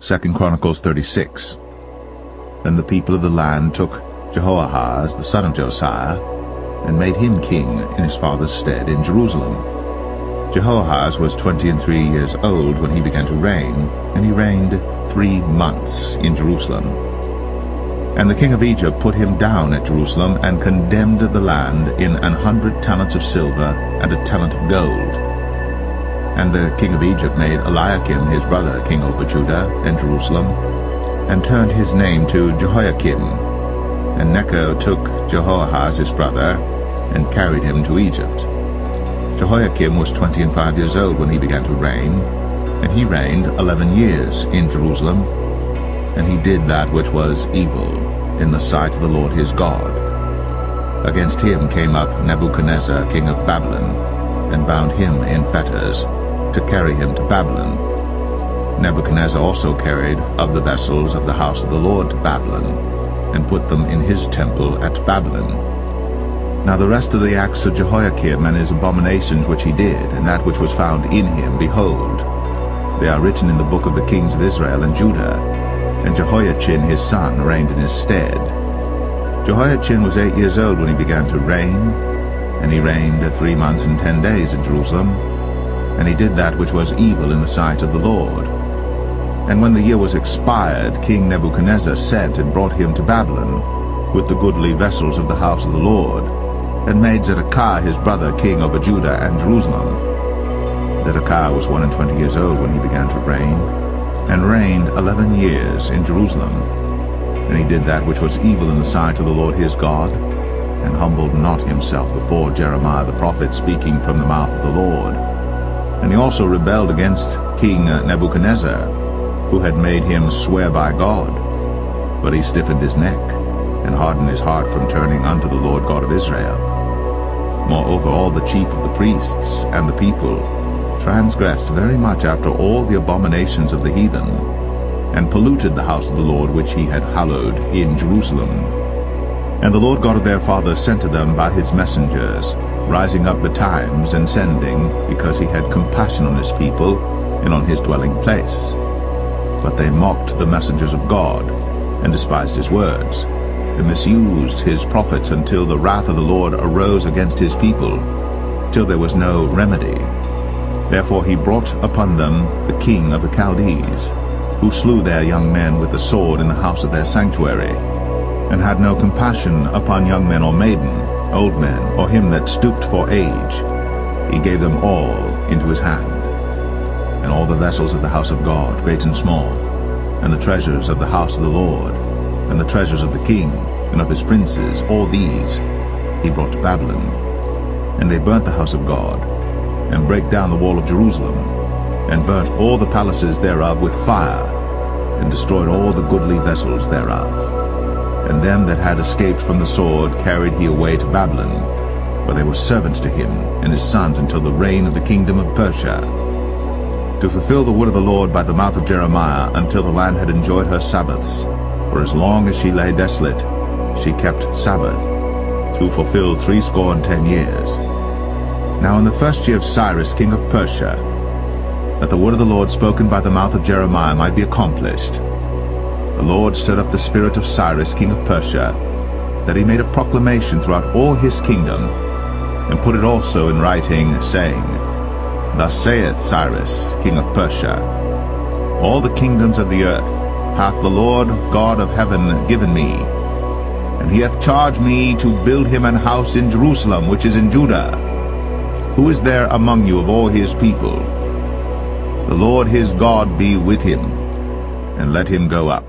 2 Chronicles 36. Then the people of the land took Jehoahaz the son of Josiah, and made him king in his father's stead in Jerusalem. Jehoahaz was 23 years old when he began to reign, and he reigned 3 months in Jerusalem. And the king of Egypt put him down at Jerusalem, and condemned the land in 100 talents of silver and a talent of gold. And the king of Egypt made Eliakim his brother king over Judah and Jerusalem, and turned his name to Jehoiakim. And Necho took Jehoahaz his brother, and carried him to Egypt. Jehoiakim was 25 years old when he began to reign, and he reigned 11 years in Jerusalem. And he did that which was evil in the sight of the Lord his God. Against him came up Nebuchadnezzar king of Babylon, and bound him in fetters, to carry him to Babylon. Nebuchadnezzar also carried of the vessels of the house of the Lord to Babylon, and put them in his temple at Babylon. Now the rest of the acts of Jehoiakim and his abominations which he did, and that which was found in him, behold, they are written in the book of the kings of Israel and Judah. And Jehoiachin his son reigned in his stead. Jehoiachin was 8 years old when he began to reign, and he reigned 3 months and 10 days in Jerusalem. And he did that which was evil in the sight of the Lord. And when the year was expired, King Nebuchadnezzar sent and brought him to Babylon, with the goodly vessels of the house of the Lord, and made Zedekiah his brother king over Judah and Jerusalem. Zedekiah was 21 years old when he began to reign, and reigned 11 years in Jerusalem. And he did that which was evil in the sight of the Lord his God, and humbled not himself before Jeremiah the prophet, speaking from the mouth of the Lord. And he also rebelled against King Nebuchadnezzar, who had made him swear by God. But he stiffened his neck, and hardened his heart from turning unto the Lord God of Israel. Moreover, all the chief of the priests and the people transgressed very much after all the abominations of the heathen, and polluted the house of the Lord which he had hallowed in Jerusalem. And the Lord God of their fathers sent to them by his messengers, rising up betimes and sending, because he had compassion on his people and on his dwelling place. But they mocked the messengers of God, and despised his words, and misused his prophets, until the wrath of the Lord arose against his people, till there was no remedy. Therefore he brought upon them the king of the Chaldees, who slew their young men with the sword in the house of their sanctuary, and had no compassion upon young men or maiden, old men, or him that stooped for age. He gave them all into his hand. And all the vessels of the house of God, great and small, and the treasures of the house of the Lord, and the treasures of the king and of his princes, all these he brought to Babylon. And they burnt the house of God, and brake down the wall of Jerusalem, and burnt all the palaces thereof with fire, and destroyed all the goodly vessels thereof. And them that had escaped from the sword carried he away to Babylon, where they were servants to him and his sons until the reign of the kingdom of Persia, to fulfill the word of the Lord by the mouth of Jeremiah, until the land had enjoyed her Sabbaths. For as long as she lay desolate, she kept Sabbath, to fulfill 70 years. Now in the first year of Cyrus king of Persia, that the word of the Lord spoken by the mouth of Jeremiah might be accomplished, the Lord stirred up the spirit of Cyrus king of Persia, that he made a proclamation throughout all his kingdom, and put it also in writing, saying, Thus saith Cyrus king of Persia, All the kingdoms of the earth hath the Lord God of heaven given me, and he hath charged me to build him an house in Jerusalem, which is in Judah. Who is there among you of all his people? The Lord his God be with him, and let him go up.